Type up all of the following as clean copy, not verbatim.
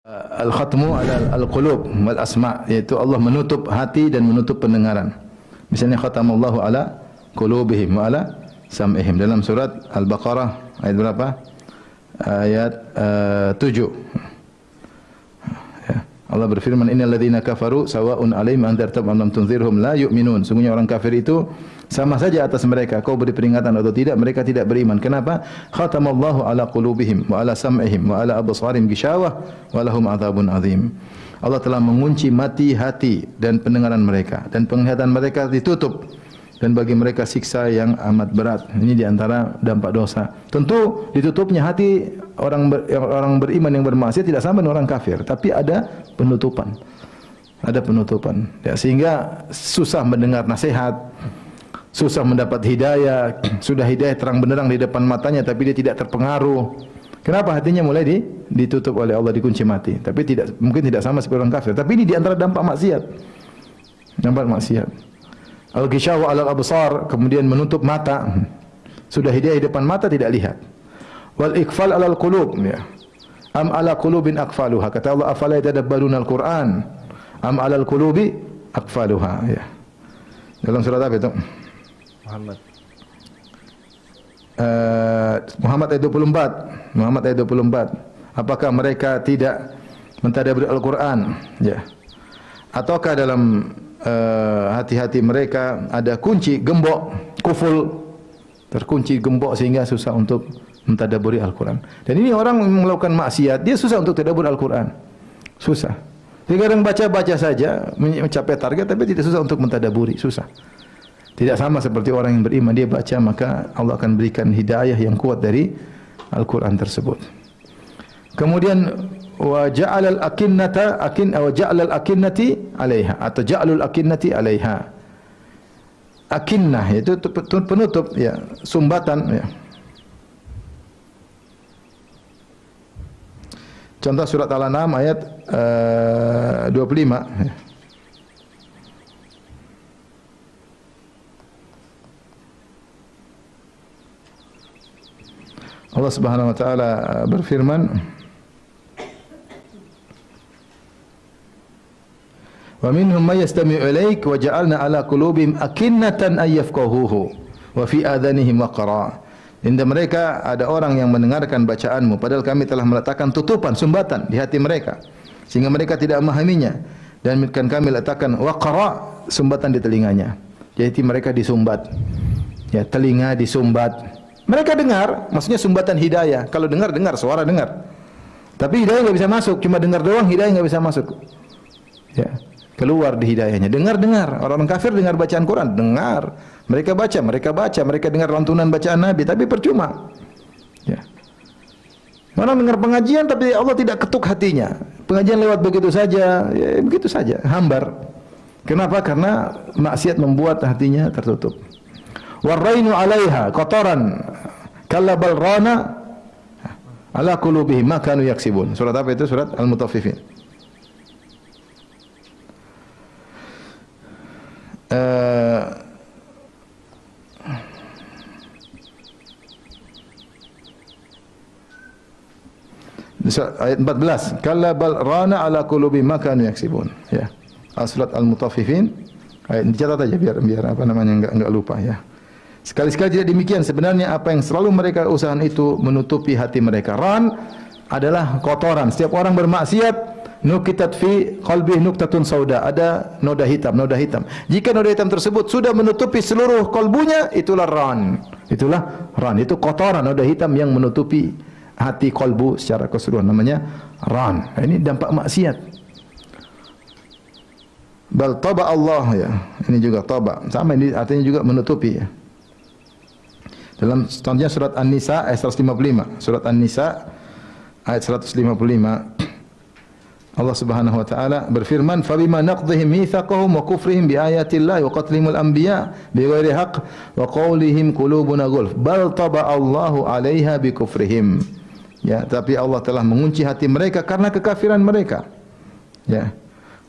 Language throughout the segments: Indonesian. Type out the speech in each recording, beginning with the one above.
Al-khatmu ala al-qulub wal asma', yaitu Allah menutup hati dan menutup pendengaran. Misalnya khatamallahu ala qulubihim wa ala sam'ihim dalam surat Al-Baqarah ayat berapa? Ayat 7. Ya. Allah berfirman, innal ladzina kafaru sawa'un 'alaihim anzartum am lam tunzirhum la yu'minun. Sungguhnya orang kafir itu sama saja atas mereka, kau beri peringatan atau tidak, mereka tidak beriman. Kenapa? Khatamallahu ala qulubihim wa ala sam'ihim wa ala absarihim ghishawah wa lahum adzabun azim. Allah telah mengunci mati hati dan pendengaran mereka, dan penglihatan mereka ditutup, dan bagi mereka siksa yang amat berat. Ini di antara dampak dosa. Tentu ditutupnya hati orang beriman yang bermaksiat tidak sama dengan orang kafir, tapi ada penutupan. Ada penutupan. Ya, sehingga susah mendengar nasihat, susah mendapat hidayah. Sudah hidayah terang benderang di depan matanya tapi dia tidak terpengaruh. Kenapa? Hatinya mulai ditutup oleh Allah, dikunci mati. Tapi mungkin tidak sama seperti orang kafir. Tapi ini di antara dampak maksiat. Dampak maksiat. Al-ghishawah al-absar, kemudian menutup mata. Sudah hidayah di depan mata tidak lihat. Wal ikfal alal qulub, ya. Am ala qulubin aqfaluha. Kata Allah, afala yatadabbaruna al-Qur'an? Am alal qulubi aqfaluha, ya. Dalam surat apa itu? Muhammad ayat 24. Muhammad ayat 24. Apakah mereka tidak mentadabbur Al-Qur'an? Ya. Ataukah dalam hati-hati mereka ada kunci gembok, kuful, terkunci gembok sehingga susah untuk mentadabburi Al-Qur'an. Dan ini orang melakukan maksiat, dia susah untuk tadabbur Al-Qur'an. Susah. Dia kadang baca-baca saja mencapai target tapi tidak susah untuk mentadabburi, susah. Tidak sama seperti orang yang beriman, dia baca maka Allah akan berikan hidayah yang kuat dari Al-Qur'an tersebut. Kemudian wa ja'alal akinnata wa ja'alal akinnati 'alaiha atau ja'alul akinnati 'alaiha. Akinnah itu penutup, ya, sumbatan, ya. Contoh surat Al-An'am ayat 25, ya. Allah Subhanahu wa taala berfirman, wa minhum may yastami'u ilaik wa ja'alna 'ala qulubihim akinnatan ay yafqahuhu wa fi adhanihim waqra. Di mereka ada orang yang mendengarkan bacaanmu padahal kami telah meletakkan tutupan, sumbatan di hati mereka sehingga mereka tidak memahaminya, dan kami letakkan waqra, sumbatan di telinganya. Jadi mereka disumbat. Ya, telinga disumbat. Mereka dengar, maksudnya sumbatan hidayah. Kalau dengar suara dengar. Tapi hidayah enggak bisa masuk, cuma dengar doang, hidayah enggak bisa masuk. Ya. Keluar di hidayahnya. Dengar. Orang kafir dengar bacaan Quran, dengar. Mereka baca, mereka dengar lantunan bacaan Nabi, tapi percuma. Ya. Orang dengar pengajian tapi Allah tidak ketuk hatinya. Pengajian lewat begitu saja, ya begitu saja, hambar. Kenapa? Karena maksiat membuat hatinya tertutup. Warainu 'alaiha kotoran kallabal rana ala qulubihim ma kanu yaksibun. Surat apa itu? Surat Al-Mutaffifin. Ayat 14. Kallabal rana ala qulubihim ma kanu yaksibun. Ya. Surat Al-Mutaffifin. Ayat dicatat aja biar apa namanya enggak lupa, ya. Sekali-sekali tidak demikian. Sebenarnya apa yang selalu mereka usahakan itu menutupi hati mereka. Ran adalah kotoran. Setiap orang bermaksiat, nukitat fi qalbihi nuktatun sauda. Ada noda hitam. Jika noda hitam tersebut sudah menutupi seluruh kalbunya, itulah ran. Itu kotoran, noda hitam yang menutupi hati kalbu secara keseluruhan. Namanya ran. Ini dampak maksiat. Bal taba Allah, ya. Ini juga taba. Sama, ini artinya juga menutupi, ya. Dalam contohnya surat An-Nisa ayat 155. Surat An-Nisa ayat 155. Allah Subhanahu wa taala berfirman, "Fa bima naqdihim mitsaqahum wa kufrihim bi ayatillahi wa qatlihimul anbiya bighairi haqq wa qawlihim qulubuna ghulf bal taba Allahu 'alaiha bi kufrihim." Ya, tapi Allah telah mengunci hati mereka karena kekafiran mereka. Ya.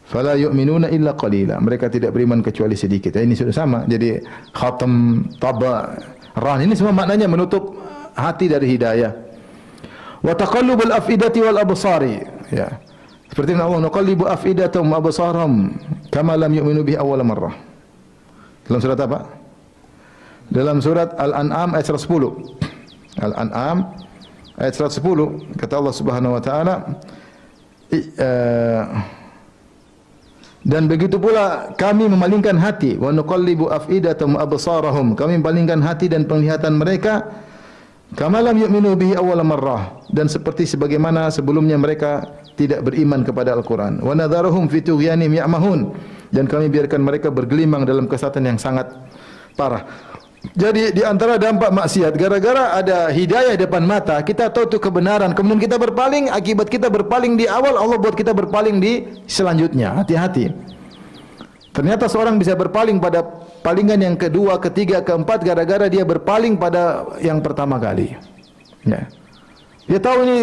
Fala yu'minuna illa qalila. Mereka tidak beriman kecuali sedikit. Ini sudah sama. Jadi khatam, taba, ran, ini semua maknanya menutup hati dari hidayah. Wa taqallubul afidati wal absari, ya. Seperti Allah nuqallibu afidatahum wa absarahum kama lam yu'minu bihi awwal marrah. Dalam surat apa? Dalam surat Al-An'am ayat 110. Al-An'am ayat 110 kata Allah Subhanahu wa taala, dan begitu pula kami memalingkan hati, wa nuqallibu afidatahum wa absarahum, kami memalingkan hati dan penglihatan mereka, kama lam yu'minu bihi awwal marrah, dan seperti sebagaimana sebelumnya mereka tidak beriman kepada Al-Quran. Wa nadharuhum fi tughyanihim ya'mahun, dan kami biarkan mereka bergelimang dalam kesesatan yang sangat parah. Jadi di antara dampak maksiat, gara-gara ada hidayah depan mata, kita tahu itu kebenaran, kemudian kita berpaling, akibat kita berpaling di awal, Allah buat kita berpaling di selanjutnya. Hati-hati. Ternyata seorang bisa berpaling pada palingan yang kedua, ketiga, keempat, gara-gara dia berpaling pada yang pertama kali. Ya. Dia tahu ini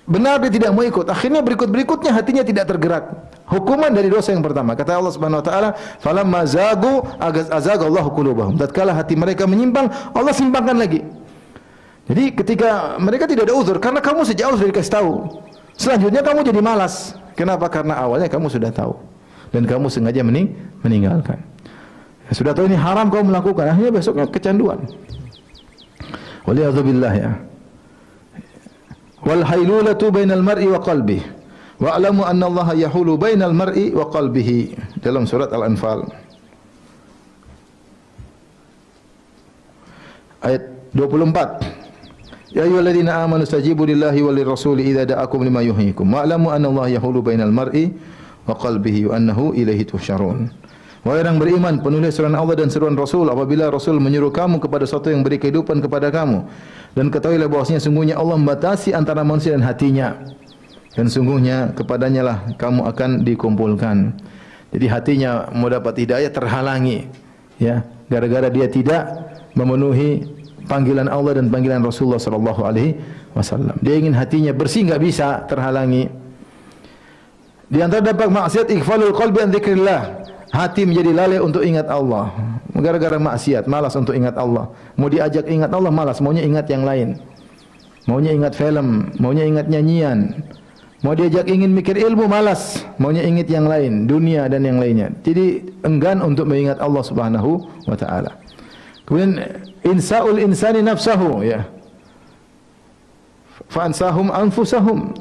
benar, dia tidak mau ikut. Akhirnya berikutnya hatinya tidak tergerak. Hukuman dari dosa yang pertama. Kata Allah Subhanahu wa taala, "Falamma zagu azagallahu qulubahum." Tatkala hati mereka menyimpang, Allah simpangkan lagi. Jadi ketika mereka tidak ada uzur, karena kamu sejak awal sudah dikasih tahu. Selanjutnya kamu jadi malas. Kenapa? Karena awalnya kamu sudah tahu dan kamu sengaja meninggalkan. Ya, sudah tahu ini haram kamu melakukan, akhirnya besoknya kecanduan. Waliyadzubillah ya. Wal hailulatu bainal mar'i wa qalbihi. Wa'lamu anna Allah yahulu bainal mar'i wa qalbihi. Dalam surat Al-Anfal ayat 24. Ya ayyuhalladzina amanu stajibu lillahi walir rasuli idza da'akum lima yuhyikum. Wa'lamu anna Allah yahulu bainal mar'i wa qalbihi wa annahu ilaihi tuhsyarun. Wahai orang beriman, penuhi seruan Allah dan seruan Rasul apabila Rasul menyuruh kamu kepada sesuatu yang beri kehidupan kepada kamu. Dan ketahuilah bahwasanya sungguhnya Allah membatasi antara manusia dan hatinya. Dan sungguhnya kepadanya lah kamu akan dikumpulkan. Jadi hatinya mau dapat hidayah terhalangi, ya, gara-gara dia tidak memenuhi panggilan Allah dan panggilan Rasulullah sallallahu alaihi wasallam. Dia ingin hatinya bersih, enggak bisa, terhalangi. Di antara dampak maksiat ighfalul qalbi an dzikrillah. Hati menjadi lalai untuk ingat Allah. Gara-gara maksiat, malas untuk ingat Allah. Mau diajak ingat Allah malas, maunya ingat yang lain. Maunya ingat film, maunya ingat nyanyian. Mau diajak ingin mikir ilmu malas, maunya ingat yang lain, dunia dan yang lainnya. Jadi enggan untuk mengingat Allah Subhanahu wa taala. Kemudian insaul insani nafsahu, ya. Fa ansahum anfusahum.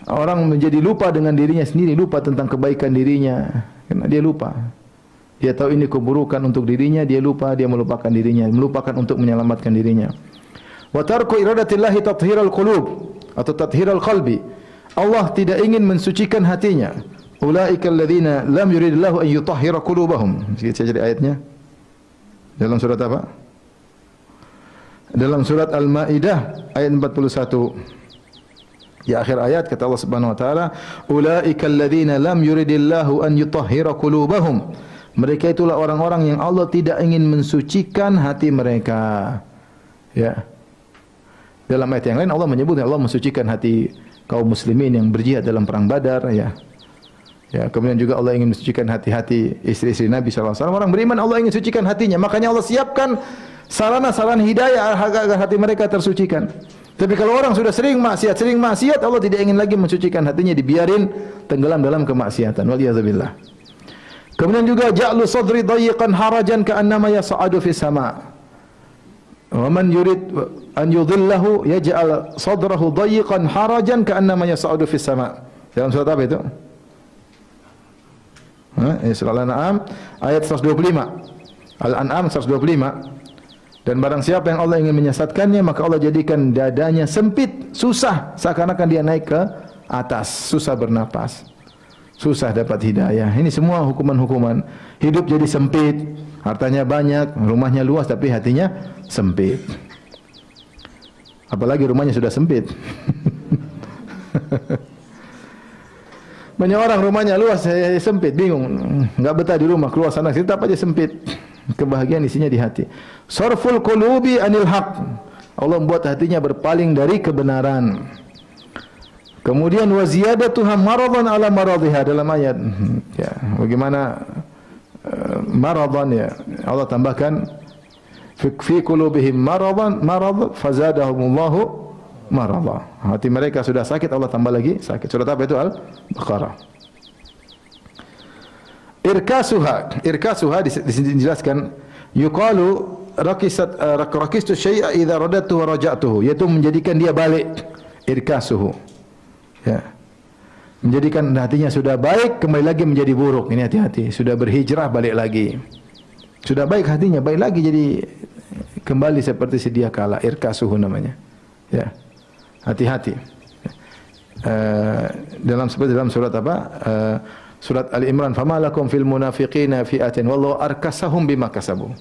Orang menjadi lupa dengan dirinya sendiri, lupa tentang kebaikan dirinya. Karena dia lupa. Dia tahu ini keburukan untuk dirinya, dia lupa, dia melupakan dirinya, melupakan untuk menyelamatkan dirinya. Wa tarku iradatillahi tathiral qulub atau tathiral qalbi. Allah tidak ingin mensucikan hatinya. Ulaikal ladzina lam yuridillahu an yutahhira qulubahum. Saya cari ayatnya. Dalam surat apa? Dalam surat Al-Maidah ayat 41. Di akhir ayat kata Allah Subhanahu wa taala, ulaikal ladzina lam yuridillahu an yutahhira qulubahum. Mereka itulah orang-orang yang Allah tidak ingin mensucikan hati mereka. Ya. Dalam ayat yang lain Allah menyebut Allah mensucikan hati kaum muslimin yang berjihad dalam perang Badar, ya. Ya, kemudian juga Allah ingin mensucikan hati-hati istri-istri Nabi sallallahu alaihi wasallam. Orang beriman Allah ingin sucikan hatinya, makanya Allah siapkan sarana-sarana hidayah agar hati mereka tersucikan. Tapi kalau orang sudah sering maksiat, Allah tidak ingin lagi mensucikan hatinya, dibiarin tenggelam dalam kemaksiatan. Waliyadzubillah. Kemudian juga ja'lu sadri dayiqan harajan ka'annama yas'adu fis sama'. Wa man yurid an yudhillahu yaj'al sadrahu dayiqan harajan ka'annama yas'adu fis sama'. Dalam surat apa itu? Surah Al-An'am ayat 125. Al-An'am 125. Dan barang siapa yang Allah ingin menyesatkannya, maka Allah jadikan dadanya sempit, susah, seakan-akan dia naik ke atas, susah bernapas, susah dapat hidayah. Ini semua hukuman-hukuman. Hidup jadi sempit, hartanya banyak, rumahnya luas, tapi hatinya sempit. Apalagi rumahnya sudah sempit. Banyak orang rumahnya luas, sempit, bingung, nggak betah di rumah, keluar sana sini, tetap aja sempit. Kebahagiaan isinya di hati. Sarful qulubi anil haq. Allah membuat hatinya berpaling dari kebenaran. Kemudian wa ziyadatuha maradan ala maradhiha dalam ayat. Ya, bagaimana maradan, ya. Allah tambahkan fi qulubihim marad fazadahumullahu maradha. Hati mereka sudah sakit, Allah tambah lagi sakit. Surat apa itu? Al-Baqarah. Irkasuha di sini dijelaskan, yuqalu rakistu syai'a idza radadtuhu wa raja'tuhu, yaitu menjadikan dia balik. Irkasuhu. Ya. Menjadikan hatinya sudah baik kembali lagi menjadi buruk. Ini hati-hati, sudah berhijrah balik lagi. Sudah baik hatinya balik lagi jadi kembali seperti sedia kala. Irkasuhu namanya. Ya. Hati-hati. Dalam surat apa? Surat Ali Imran, "Fama lakum fil munafiqina fi'atin wallahu arkasahum bima kasabu."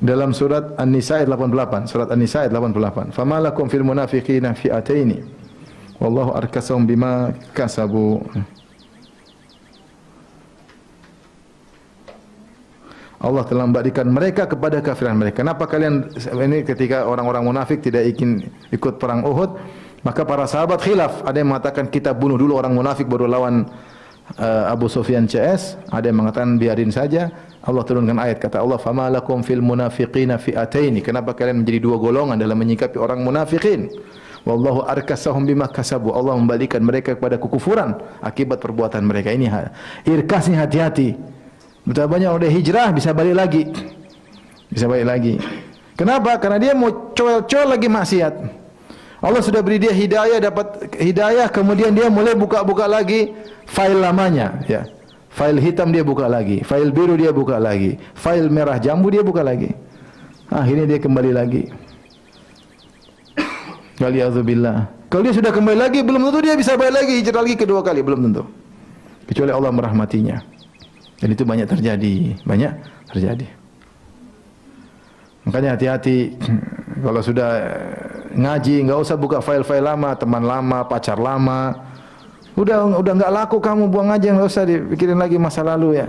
Dalam surat An-Nisa ayat 88, surat An-Nisa ayat 88, "Fama lakum fil munafiqina fi'ataini wallahu arkasahum bima kasabu." Allah telah memberikan mereka kepada kafiran mereka. Kenapa kalian ini ketika orang-orang munafik tidak ingin ikut perang Uhud, maka para sahabat khilaf. Ada yang mengatakan kita bunuh dulu orang munafik baru lawan Abu Sufyan CS. Ada yang mengatakan biarin saja. Allah turunkan ayat, kata Allah, "Fama lakum fil munafiqina fi'ataini." Kenapa kalian menjadi dua golongan dalam menyikapi orang munafikin? Wallahu arkasahum bima kasabu. Allah membalikan mereka kepada kekufuran akibat perbuatan mereka. Ini irkasnya, hati-hati. Betapa banyak orang hijrah bisa balik lagi. Bisa balik lagi. Kenapa? Karena dia mau coel-coel lagi maksiat. Allah sudah beri dia hidayah, dapat hidayah, kemudian dia mulai buka-buka lagi file lamanya, ya. File hitam dia buka lagi, file biru dia buka lagi, file merah jambu dia buka lagi. Akhirnya dia kembali lagi. Waliyadzubillah. Kalau dia sudah kembali lagi, belum tentu dia bisa balik lagi, hijrah lagi kedua kali, belum tentu. Kecuali Allah merahmatinya. Dan itu banyak terjadi, Makanya hati-hati kalau sudah ngaji, enggak usah buka file-file lama, teman lama, pacar lama. Udah enggak laku kamu, buang aja, enggak usah dipikirin lagi masa lalu ya.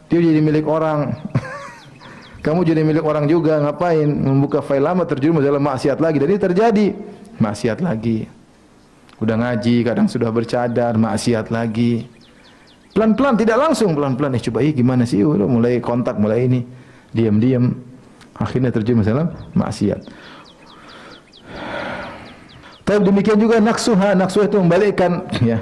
Dia jadi milik orang. Kamu jadi milik orang juga, ngapain membuka file lama terjerumus dalam maksiat lagi. Dan ini terjadi, maksiat lagi. Udah ngaji, kadang sudah bercadar, maksiat lagi. Pelan-pelan, tidak langsung, pelan-pelan. Coba gimana sih? Udah mulai kontak, mulai ini. Diam-diam. Akhirnya terjerumus dalam maksiat. Tapi demikian juga naksuha. Naksuha itu membalikkan, ya,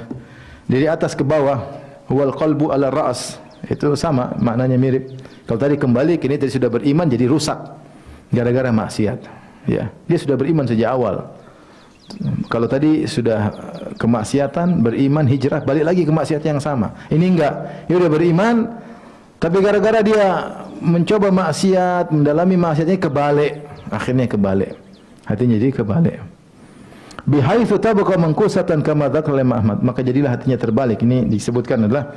dari atas ke bawah. Wal qalbu ala ra's. Itu sama, maknanya mirip. Kalau tadi kembali, kini tadi sudah beriman jadi rusak. Gara-gara maksiat. Ya, dia sudah beriman sejak awal. Kalau tadi sudah kemaksiatan, beriman, hijrah, balik lagi ke maksiat yang sama. Ini enggak. Dia sudah beriman, tapi gara-gara dia mencoba maksiat, mendalami maksiatnya, kebalik. Akhirnya kebalik. Hatinya jadi kebalik. Bihaitsu tabqa mankusatan kama dzakara Ahmad. Maka jadilah hatinya terbalik. Ini disebutkan adalah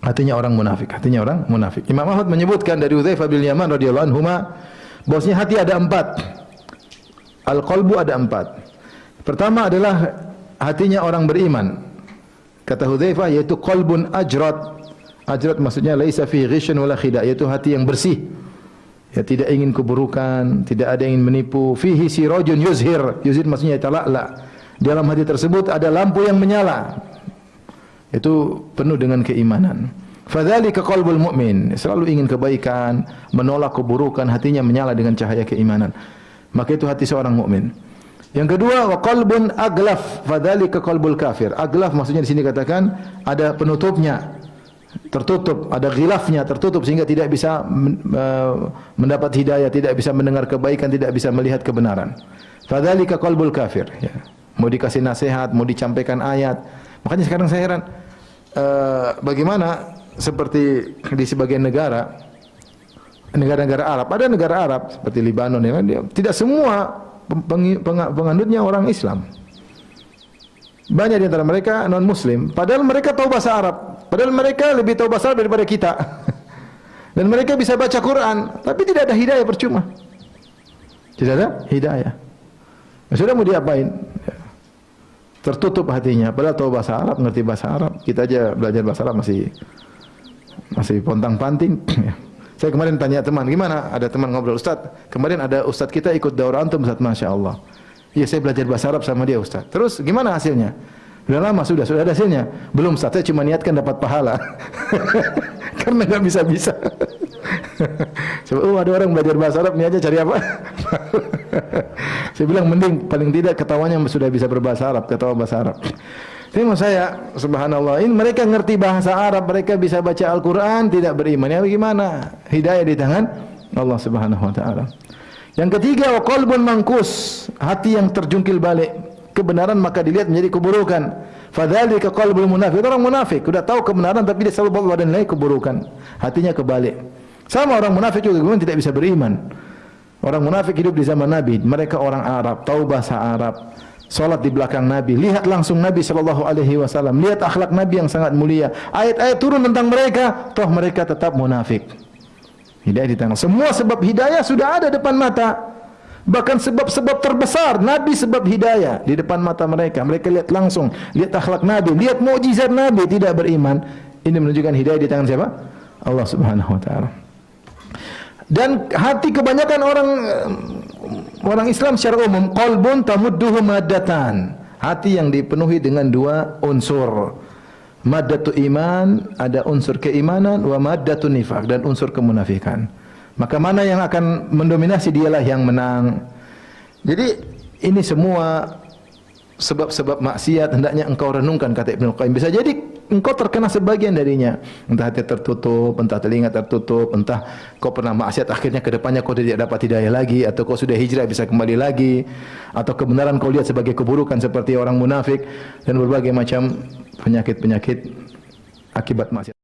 hatinya orang munafik. Hatinya orang munafik. Imam Ahmad menyebutkan dari Hudzaifah bin Yaman radhiyallahu anhuma, bahwasanya hati ada 4. Al-qalbu ada 4. Pertama adalah hatinya orang beriman. Kata Hudzaifah, yaitu qalbun ajrat. Ajrat maksudnya laisa fihi ghishyun wala khida', yaitu hati yang bersih. Ya, tidak ingin keburukan, tidak ada yang ingin menipu. Fihi sirajun yuzhir. Yuzhir maksudnya tala'la. Dalam hati tersebut ada lampu yang menyala. Itu penuh dengan keimanan. Fadzalika qalbul mu'min. Selalu ingin kebaikan, menolak keburukan, hatinya menyala dengan cahaya keimanan. Maka itu hati seorang mukmin. Yang kedua, wa qalbun aglaf, fadzalika qalbul kafir. Aglaf maksudnya di sini katakan ada penutupnya, tertutup, ada ghilafnya, tertutup sehingga tidak bisa mendapat hidayah, tidak bisa mendengar kebaikan, tidak bisa melihat kebenaran. Fadzalika qalbul kafir. Ya. Mau dikasih nasihat, mau dicampaikan ayat. Makanya sekarang saya heran, bagaimana seperti di sebagian negara Arab, ada negara Arab seperti Libanon, ya, tidak semua penganutnya orang Islam. Banyak di antara mereka non Muslim, padahal mereka tahu bahasa Arab, padahal mereka lebih tahu bahasa Arab daripada kita. Dan mereka bisa baca Quran, tapi tidak ada hidayah, percuma. Tidak ada hidayah. Sudah mau diapain? Tertutup hatinya, padahal tahu bahasa Arab, ngerti bahasa Arab. Kita aja belajar bahasa Arab masih pontang-panting. Saya kemarin tanya teman, gimana? Ada teman ngobrol, Ustaz, kemarin ada Ustaz kita ikut daurah antum, Ustaz, Masya Allah. Iya, saya belajar bahasa Arab sama dia, Ustaz. Terus gimana hasilnya? Sudah lama, sudah ada hasilnya? Belum, Ustaz, saya cuma niatkan dapat pahala. Karena nggak bisa-bisa. Sebab ada orang belajar bahasa Arab ni aja cari apa? Saya bilang mending paling tidak ketawanya sudah bisa berbahasa Arab, ketawa bahasa Arab. Tengok saya, subhanallah, ini mereka ngerti bahasa Arab, mereka bisa baca Al-Quran, tidak beriman. Ya bagaimana? Hidayah di tangan Allah Subhanahu wa taala. Yang ketiga, wa qalbun mangkus, hati yang terjungkil balik. Kebenaran maka dilihat menjadi keburukan. Fadzalika qalbul munafiq. Orang munafik sudah tahu kebenaran tapi dia selalu bawa dan lain keburukan. Hatinya kebalik. Sama orang munafik juga kemudian tidak bisa beriman. Orang munafik hidup di zaman Nabi, mereka orang Arab, tahu bahasa Arab, salat di belakang Nabi, lihat langsung Nabi sallallahu alaihi wasallam, lihat akhlak Nabi yang sangat mulia. Ayat-ayat turun tentang mereka, toh mereka tetap munafik. Hidayah di tangan. Semua sebab hidayah sudah ada depan mata. Bahkan sebab-sebab terbesar Nabi sebab hidayah di depan mata mereka. Mereka lihat langsung, lihat akhlak Nabi, lihat mukjizat Nabi, tidak beriman. Ini menunjukkan hidayah di tangan siapa? Allah Subhanahu wa taala. Dan hati kebanyakan orang Islam secara umum, qalbun tamudduhu maddatan. Hati yang dipenuhi dengan dua unsur. Maddatu iman, ada unsur keimanan, wa maddatun nifaq, dan unsur kemunafikan. Maka mana yang akan mendominasi dialah yang menang. Jadi ini semua sebab-sebab maksiat hendaknya engkau renungkan, kata Ibnu Qayyim. Bisa jadi engkau terkena sebagian darinya. Entah hati tertutup, entah telinga tertutup, entah kau pernah maksiat akhirnya ke depannya kau tidak dapat hidayah lagi, atau kau sudah hijrah bisa kembali lagi, atau kebenaran kau lihat sebagai keburukan seperti orang munafik, dan berbagai macam penyakit-penyakit akibat maksiat.